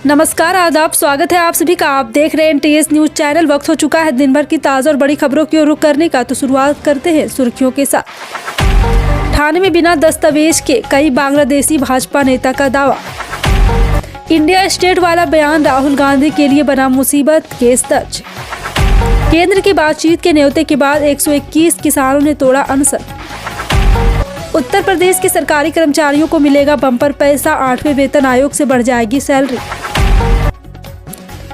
नमस्कार, आदाब, स्वागत है आप सभी का। आप देख रहे हैं टीएस न्यूज चैनल। वक्त हो चुका है दिन भर की ताज़ा और बड़ी खबरों की ओर रुख करने का, तो शुरुआत करते हैं सुर्खियों के साथ। थाने में बिना दस्तावेज के कई बांग्लादेशी भाजपा नेता का दावा। इंडिया स्टेट वाला बयान राहुल गांधी के लिए बना मुसीबत, केस दर्ज। केंद्र की बातचीत के न्योते के बाद 121 किसानों ने तोड़ा अनशन। उत्तर प्रदेश के सरकारी कर्मचारियों को मिलेगा बम्पर पैसा, 8वें वेतन आयोग से बढ़ जाएगी सैलरी।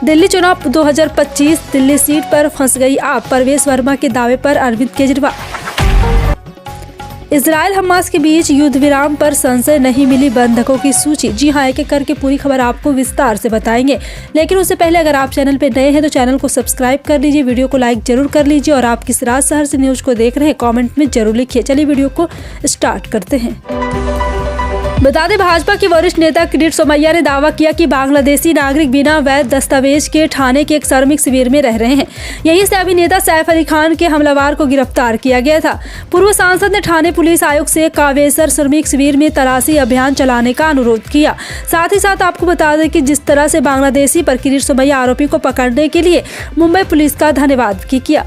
दिल्ली चुनाव 2025, दिल्ली सीट पर फंस गई आप, परवेश वर्मा के दावे पर अरविंद केजरीवाल। इजराइल हमास के बीच युद्ध विराम पर संशय, नहीं मिली बंधकों की सूची। जी हाँ, एक एक करके पूरी खबर आपको विस्तार से बताएंगे, लेकिन उससे पहले अगर आप चैनल पे नए हैं तो चैनल को सब्सक्राइब कर लीजिए, वीडियो को लाइक जरूर कर लीजिए और आप किस राज शहर से न्यूज को देख रहे हैं कमेंट में जरूर लिखिए। चलिए वीडियो को स्टार्ट करते हैं। बता दें, भाजपा के वरिष्ठ नेता किरीट सोमैया ने दावा किया कि बांग्लादेशी नागरिक बिना वैध दस्तावेज के ठाणे के एक श्रमिक शिविर में रह रहे हैं। यहीं से अभिनेता सैफ अली खान के हमलावर को गिरफ्तार किया गया था। पूर्व सांसद ने ठाणे पुलिस आयुक्त से कावेसर श्रमिक शिविर में तलाशी अभियान चलाने का अनुरोध किया। साथ ही साथ आपको बता दें कि जिस तरह से बांग्लादेशी पर किरीट सोमैया आरोपी को पकड़ने के लिए मुंबई पुलिस का धन्यवाद किया।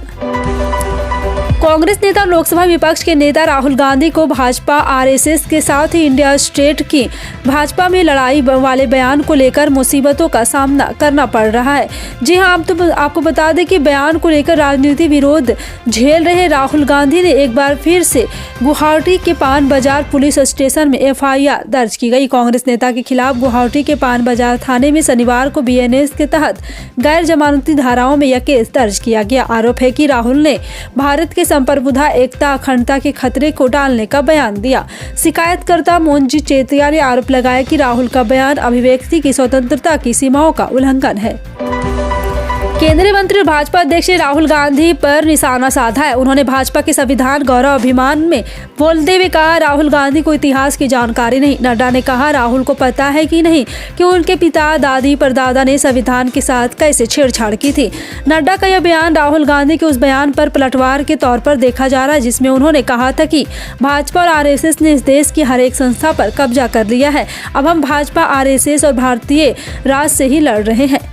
कांग्रेस नेता और लोकसभा विपक्ष के नेता राहुल गांधी को भाजपा आरएसएस के साथ ही इंडिया स्टेट की भाजपा में लड़ाई वाले बयान को लेकर मुसीबतों का सामना करना पड़ रहा है। जी हां, आपको बता दें कि बयान को लेकर राजनीति विरोध झेल रहे राहुल गांधी ने एक बार फिर से गुवाहाटी के पान बाजार पुलिस स्टेशन में एफआईआर दर्ज की गई। कांग्रेस नेता के खिलाफ गुवाहाटी के पान बाजार थाने में शनिवार को बीएनएस के तहत गैर जमानती धाराओं में यह केस दर्ज किया गया। आरोप है कि राहुल ने भारत के संप्रभुता, एकता, अखंडता के खतरे को डालने का बयान दिया। शिकायतकर्ता मोंजी चेतिया ने आरोप लगाया कि राहुल का बयान अभिव्यक्ति की स्वतंत्रता की सीमाओं का उल्लंघन है। केंद्रीय मंत्री और भाजपा अध्यक्ष ने राहुल गांधी पर निशाना साधा है। उन्होंने भाजपा के संविधान गौरव अभियान में बोलते हुए कहा, राहुल गांधी को इतिहास की जानकारी नहीं। नड्डा ने कहा, राहुल को पता है कि नहीं कि उनके पिता, दादी, परदादा ने संविधान के साथ कैसे छेड़छाड़ की थी। नड्डा का यह बयान राहुल गांधी के उस बयान पर पलटवार के तौर पर देखा जा रहा है जिसमें उन्होंने कहा था कि भाजपा और आरएसएस ने इस देश की हर एक संस्था पर कब्जा कर लिया है। अब हम भाजपा, आरएसएस और भारतीय राज से ही लड़ रहे हैं।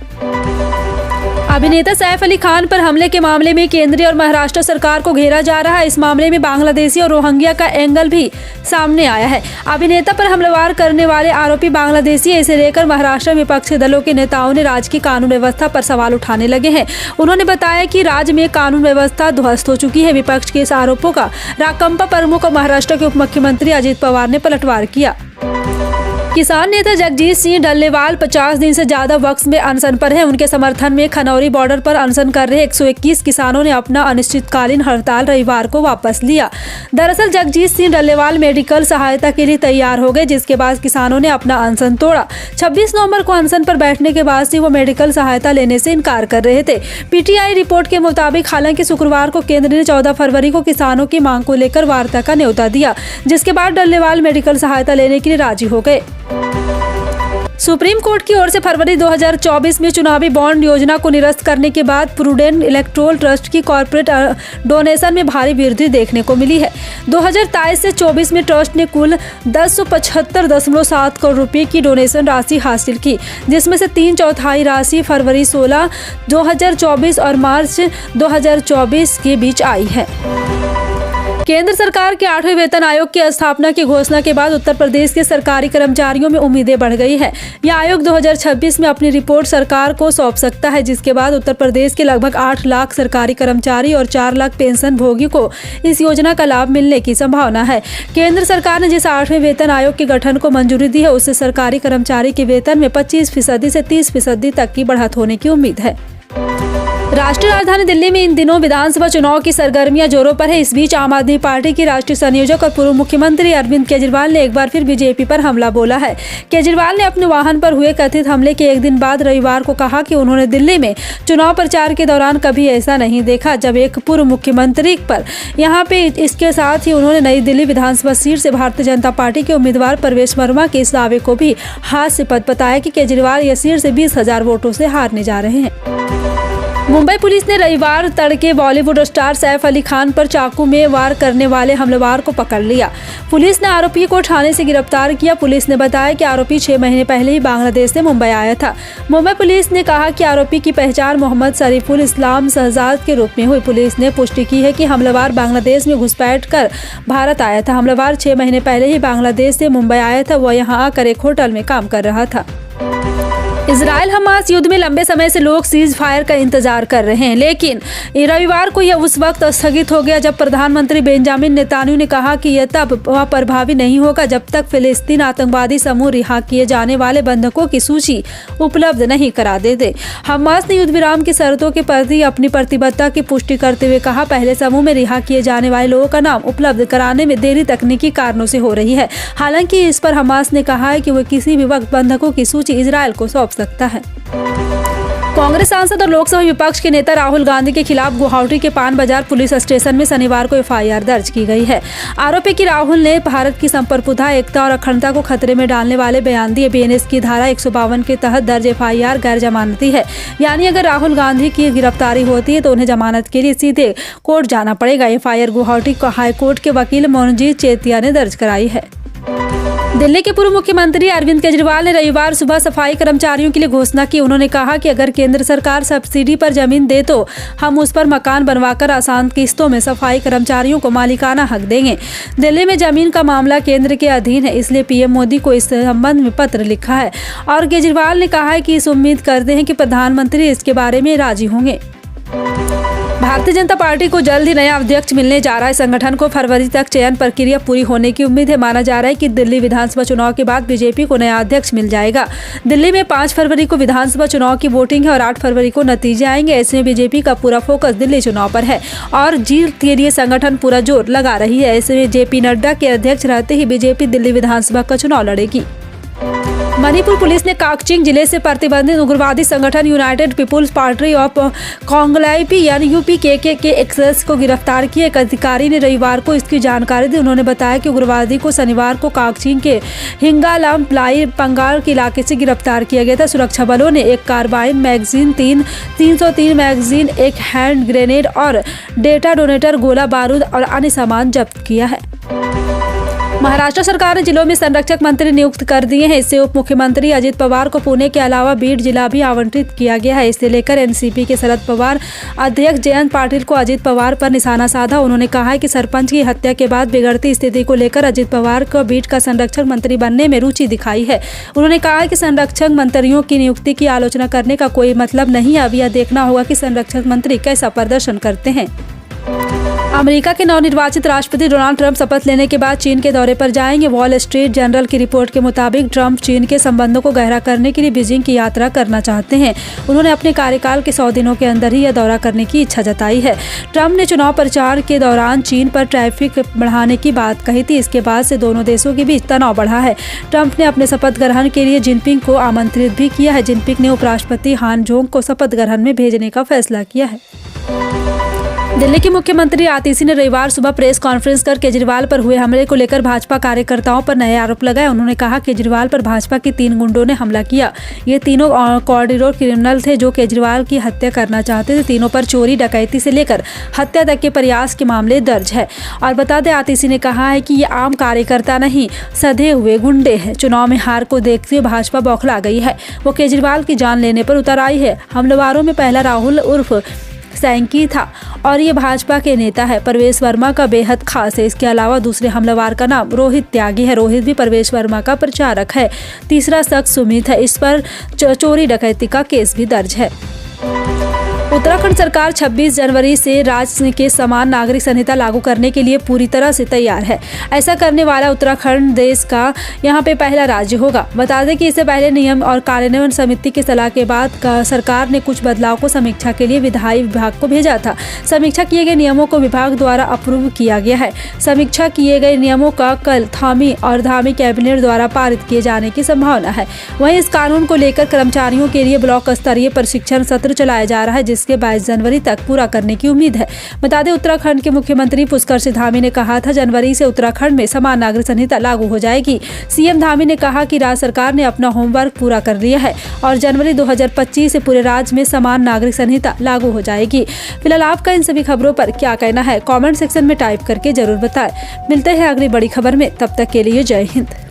अभिनेता सैफ अली खान पर हमले के मामले में केंद्रीय और महाराष्ट्र सरकार को घेरा जा रहा है। इस मामले में बांग्लादेशी और रोहिंग्या का एंगल भी सामने आया है। अभिनेता पर हमलावर करने वाले आरोपी बांग्लादेशी है। इसे लेकर महाराष्ट्र विपक्षी दलों के नेताओं ने राज्य की कानून व्यवस्था पर सवाल उठाने लगे हैं। उन्होंने बताया कि राज्य में कानून व्यवस्था ध्वस्त हो चुकी है। विपक्ष के इस आरोपों का राकंपा प्रमुख और महाराष्ट्र के उप मुख्यमंत्री अजित पवार ने पलटवार किया। किसान नेता जगजीत सिंह डल्लेवाल 50 दिन से ज्यादा वक्त में अनशन पर हैं। उनके समर्थन में खनौरी बॉर्डर पर अनशन कर रहे 121 किसानों ने अपना अनिश्चितकालीन हड़ताल रविवार को वापस लिया। दरअसल जगजीत सिंह डल्लेवाल मेडिकल सहायता के लिए तैयार हो गए, जिसके बाद किसानों ने अपना अनशन तोड़ा। 26 नवंबर को अनशन पर बैठने के बाद से वो मेडिकल सहायता लेने से इनकार कर रहे थे। पीटीआई रिपोर्ट के मुताबिक हालांकि शुक्रवार को केंद्र ने 14 फरवरी को किसानों की मांग को लेकर वार्ता का न्योता दिया, जिसके बाद डल्लेवाल मेडिकल सहायता लेने के लिए राजी हो गए। सुप्रीम कोर्ट की ओर से फरवरी 2024 में चुनावी बॉन्ड योजना को निरस्त करने के बाद प्रूडेंट इलेक्टोरल ट्रस्ट की कॉर्पोरेट डोनेशन में भारी वृद्धि देखने को मिली है। 2023 से 24 में ट्रस्ट ने कुल 1075.7 करोड़ रुपए की डोनेशन राशि हासिल की, जिसमें से 3/4 राशि फरवरी 16, 2024 और मार्च 2024 के बीच आई है। केंद्र सरकार के 8वें वेतन आयोग की स्थापना की घोषणा के बाद उत्तर प्रदेश के सरकारी कर्मचारियों में उम्मीदें बढ़ गई है। यह आयोग 2026 में अपनी रिपोर्ट सरकार को सौंप सकता है, जिसके बाद उत्तर प्रदेश के लगभग 8 लाख सरकारी कर्मचारी और 4 लाख पेंशन भोगी को इस योजना का लाभ मिलने की संभावना है। केंद्र सरकार ने जिस 8वें वेतन आयोग के गठन को मंजूरी दी है, उससे सरकारी कर्मचारी के वेतन में 25% से 30% तक की बढ़त होने की उम्मीद है। राष्ट्रीय राजधानी दिल्ली में इन दिनों विधानसभा चुनाव की सरगर्मियां जोरों पर है। इस बीच आम आदमी पार्टी के राष्ट्रीय संयोजक और पूर्व मुख्यमंत्री अरविंद केजरीवाल ने एक बार फिर बीजेपी पर हमला बोला है। केजरीवाल ने अपने वाहन पर हुए कथित हमले के एक दिन बाद रविवार को कहा कि उन्होंने दिल्ली में चुनाव प्रचार के दौरान कभी ऐसा नहीं देखा जब एक पूर्व मुख्यमंत्री पर यहाँ पे इसके साथ ही उन्होंने नई दिल्ली विधानसभा सीट से भारतीय जनता पार्टी के उम्मीदवार परवेश वर्मा के इस दावे को भी हास्यास्पद बताया कि केजरीवाल यह सीट से 20,000 वोटों से हारने जा रहे हैं। मुंबई पुलिस ने रविवार तड़के बॉलीवुड स्टार सैफ अली खान पर चाकू में वार करने वाले हमलावर को पकड़ लिया। पुलिस ने आरोपी को थाने से गिरफ्तार किया। पुलिस ने बताया कि आरोपी 6 महीने पहले ही बांग्लादेश से मुंबई आया था। मुंबई पुलिस ने कहा कि आरोपी की पहचान मोहम्मद शरीफुल इस्लाम शहजाद के रूप में हुई। पुलिस ने पुष्टि की है कि हमलावर बांग्लादेश में घुसपैठ कर भारत आया था। हमलावर 6 महीने पहले ही बांग्लादेश से मुंबई आया था। वह यहाँ आकर एक होटल में काम कर रहा था। इजराइल हमास युद्ध में लंबे समय से लोग सीज फायर का इंतजार कर रहे हैं, लेकिन रविवार को यह उस वक्त स्थगित हो गया जब प्रधानमंत्री बेंजामिन नेतान्याहू ने कहा कि यह तब प्रभावी नहीं होगा जब तक फिलिस्तीन आतंकवादी समूह रिहा किए जाने वाले बंधकों की सूची उपलब्ध नहीं करा देते। हमास ने युद्ध विराम की शर्तों के प्रति अपनी प्रतिबद्धता की पुष्टि करते हुए कहा, पहले समूह में रिहा किए जाने वाले लोगों का नाम उपलब्ध कराने में देरी तकनीकी कारणों से हो रही है। हालांकि इस पर हमास ने कहा है कि वह किसी भी वक्त बंधकों की सूची इजराइल को सौंप सकता है। कांग्रेस सांसद और लोकसभा विपक्ष के नेता राहुल गांधी के खिलाफ गुवाहाटी के पान बाजार पुलिस स्टेशन में शनिवार को एफआईआर दर्ज की गई है। आरोप है कि राहुल ने भारत की संप्रभुता, एकता और अखंडता को खतरे में डालने वाले बयान दिए। बीएनएस की धारा 152 के तहत दर्ज एफआईआर गैर जमानती है, यानी अगर राहुल गांधी की गिरफ्तारी होती है तो उन्हें जमानत के लिए सीधे कोर्ट जाना पड़ेगा। एफआईआर गुवाहाटी हाईकोर्ट के वकील मोनजीत चेतिया ने दर्ज कराई है। दिल्ली के पूर्व मुख्यमंत्री अरविंद केजरीवाल ने रविवार सुबह सफाई कर्मचारियों के लिए घोषणा की। उन्होंने कहा कि अगर केंद्र सरकार सब्सिडी पर जमीन दे तो हम उस पर मकान बनवाकर आसान किस्तों में सफाई कर्मचारियों को मालिकाना हक देंगे। दिल्ली में जमीन का मामला केंद्र के अधीन है, इसलिए पीएम मोदी को इस संबंध में पत्र लिखा है और केजरीवाल ने कहा है कि इस उम्मीद करते हैं कि प्रधानमंत्री इसके बारे में राजी होंगे। भारतीय जनता पार्टी को जल्द ही नया अध्यक्ष मिलने जा रहा है। संगठन को फरवरी तक चयन प्रक्रिया पूरी होने की उम्मीद है। माना जा रहा है कि दिल्ली विधानसभा चुनाव के बाद बीजेपी को नया अध्यक्ष मिल जाएगा। दिल्ली में 5 फरवरी को विधानसभा चुनाव की वोटिंग है और 8 फरवरी को नतीजे आएंगे। ऐसे में बीजेपी का पूरा फोकस दिल्ली चुनाव पर है और जीत के लिए संगठन पूरा जोर लगा रही है। ऐसे में जेपी नड्डा के अध्यक्ष रहते ही बीजेपी दिल्ली विधानसभा का चुनाव लड़ेगी। मणिपुर पुलिस ने काकचिंग जिले से प्रतिबंधित उग्रवादी संगठन यूनाइटेड पीपुल्स पार्टी ऑफ कोंगलाईपी (यूपीके) के एक्सेस को गिरफ्तार किया। एक अधिकारी ने रविवार को इसकी जानकारी दी। उन्होंने बताया कि उग्रवादी को शनिवार को काकचिंग के हिंगालाम प्लाई पंगाल के इलाके से गिरफ्तार किया गया था। सुरक्षा बलों ने एक कार्बाइन मैगजीन, 303 मैगजीन, एक हैंड ग्रेनेड और डेटा डोनेटर, गोला बारूद और अन्य सामान जब्त किया है। महाराष्ट्र सरकार ने जिलों में संरक्षक मंत्री नियुक्त कर दिए हैं। इससे उप मुख्यमंत्री अजित पवार को पुणे के अलावा बीड जिला भी आवंटित किया गया है। इसे लेकर एनसीपी के शरद पवार अध्यक्ष जयंत पाटिल को अजित पवार पर निशाना साधा। उन्होंने कहा है कि सरपंच की हत्या के बाद बिगड़ती स्थिति को लेकर अजित पवार को बीड का संरक्षक मंत्री बनने में रुचि दिखाई है। उन्होंने कहा कि संरक्षक मंत्रियों की नियुक्ति की आलोचना करने का कोई मतलब नहीं है। अब यह देखना होगा कि संरक्षक मंत्री कैसा प्रदर्शन करते हैं। अमेरिका के नवनिर्वाचित राष्ट्रपति डोनाल्ड ट्रंप शपथ लेने के बाद चीन के दौरे पर जाएंगे। वॉल स्ट्रीट जर्नल की रिपोर्ट के मुताबिक ट्रंप चीन के संबंधों को गहरा करने के लिए बीजिंग की यात्रा करना चाहते हैं। उन्होंने अपने कार्यकाल के 100 दिनों के अंदर ही यह दौरा करने की इच्छा जताई है। ट्रंप ने चुनाव प्रचार के दौरान चीन पर टैरिफ बढ़ाने की बात कही थी। इसके बाद से दोनों देशों के बीच तनाव बढ़ा है। ट्रंप ने अपने शपथ ग्रहण के लिए जिनपिंग को आमंत्रित भी किया है। जिनपिंग ने उपराष्ट्रपति हान जोंग को शपथ ग्रहण में भेजने का फैसला किया है। दिल्ली के मुख्यमंत्री आतिशी ने रविवार सुबह प्रेस कॉन्फ्रेंस कर केजरीवाल पर हुए हमले को लेकर भाजपा कार्यकर्ताओं पर नए आरोप लगाए। उन्होंने कहा केजरीवाल पर भाजपा के 3 गुंडों ने हमला किया। ये तीनों कॉरिडोर क्रिमिनल थे जो केजरीवाल की हत्या करना चाहते थे। तीनों पर चोरी, डकैती से लेकर हत्या तक के प्रयास के मामले दर्ज है। और बता दें, आतिशी ने कहा है कि ये आम कार्यकर्ता नहीं, सधे हुए गुंडे हैं। चुनाव में हार को देखते हुए भाजपा बौखला गई है। वो केजरीवाल की जान लेने पर उतर आई है। हमलावरों में पहला राहुल उर्फ सैंकी था और ये भाजपा के नेता है। परवेश वर्मा का बेहद खास है। इसके अलावा दूसरे हमलावर का नाम रोहित त्यागी है। रोहित भी परवेश वर्मा का प्रचारक है। तीसरा शख्स सुमित है। इस पर चोरी डकैती का केस भी दर्ज है। उत्तराखंड सरकार 26 जनवरी से राज्य के समान नागरिक संहिता लागू करने के लिए पूरी तरह से तैयार है। ऐसा करने वाला उत्तराखंड देश का यहाँ पे पहला राज्य होगा। बता दें कि इससे पहले नियम और कार्यान्वयन समिति की सलाह के बाद सरकार ने कुछ बदलाव को समीक्षा के लिए विधायी विभाग को भेजा था। समीक्षा किए गए नियमों को विभाग द्वारा अप्रूव किया गया है। समीक्षा किए गए नियमों का कल धामी और धामी कैबिनेट द्वारा पारित किए जाने की संभावना है। वहीं इस कानून को लेकर कर्मचारियों के लिए ब्लॉक स्तरीय प्रशिक्षण सत्र चलाया जा रहा है, 2025 के 22 जनवरी तक पूरा करने की उम्मीद है। बता दें, उत्तराखंड के मुख्यमंत्री पुष्कर सिंह धामी ने कहा था जनवरी से उत्तराखंड में समान नागरिक संहिता लागू हो जाएगी। सीएम धामी ने कहा कि राज्य सरकार ने अपना होमवर्क पूरा कर लिया है और जनवरी 2025 से पूरे राज्य में समान नागरिक संहिता लागू हो जाएगी। फिलहाल आपका इन सभी खबरों पर क्या कहना है, कमेंट सेक्शन में टाइप करके जरूर बताएं। मिलते हैं अगली बड़ी खबर में, तब तक के लिए जय हिंद।